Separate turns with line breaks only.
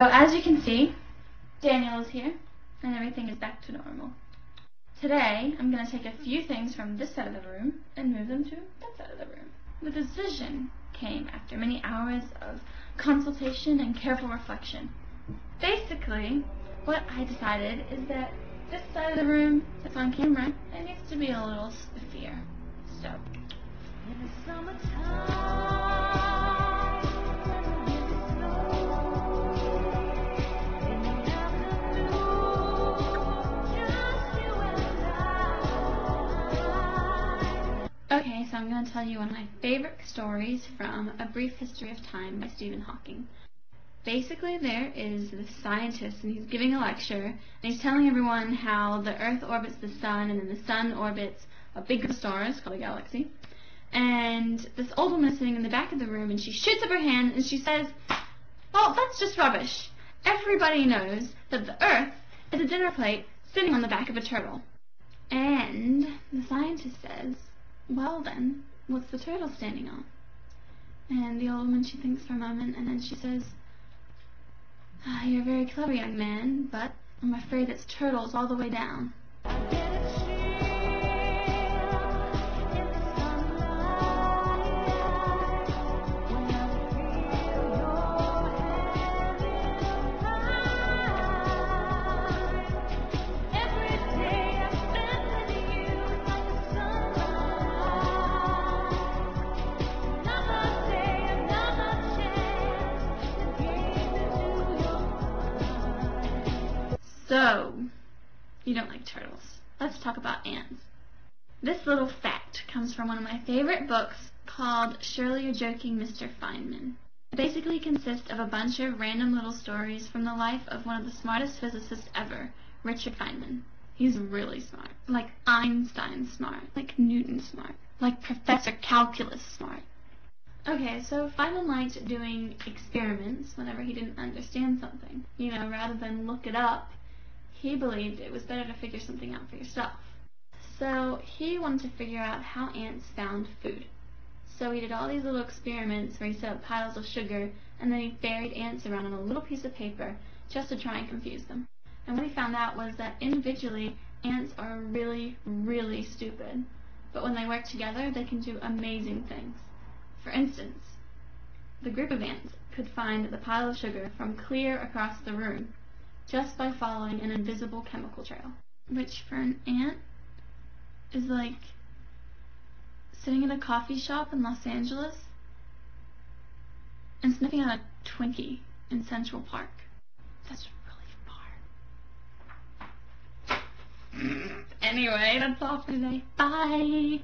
So as you can see, Daniel is here, and everything is back to normal. Today, I'm going to take a few things from this side of the room and move them to that side of the room. The decision came after many hours of consultation and careful reflection. Basically, what I decided is that this side of the room that's on camera, it needs to be a little spiffier. So, in the summertime, okay, so I'm going to tell you one of my favorite stories from A Brief History of Time by Stephen Hawking. Basically, there is this scientist, and he's giving a lecture, and he's telling everyone how the Earth orbits the Sun, and then the Sun orbits a big group of stars called a galaxy. And this old woman is sitting in the back of the room, and she shoots up her hand, and she says, "Well, that's just rubbish. Everybody knows that the Earth is a dinner plate sitting on the back of a turtle." And the scientist says, "Well then, what's the turtle standing on?" And the old woman, she thinks for a moment, and then she says, "You're a very clever young man, but I'm afraid it's turtles all the way down." So, you don't like turtles. Let's talk about ants. This little fact comes from one of my favorite books called Surely You're Joking, Mr. Feynman. It basically consists of a bunch of random little stories from the life of one of the smartest physicists ever, Richard Feynman. He's really smart. Like Einstein smart. Like Newton smart. Like Professor Calculus smart. Okay, so Feynman liked doing experiments whenever he didn't understand something. You know, rather than look it up, he believed it was better to figure something out for yourself. So he wanted to figure out how ants found food. So he did all these little experiments where he set up piles of sugar, and then he buried ants around on a little piece of paper just to try and confuse them. And what he found out was that individually, ants are really, really stupid. But when they work together, they can do amazing things. For instance, the group of ants could find the pile of sugar from clear across the room just by following an invisible chemical trail, which for an ant is like sitting in a coffee shop in Los Angeles and sniffing out a Twinkie in Central Park. That's really far. Anyway, that's all for today. Bye!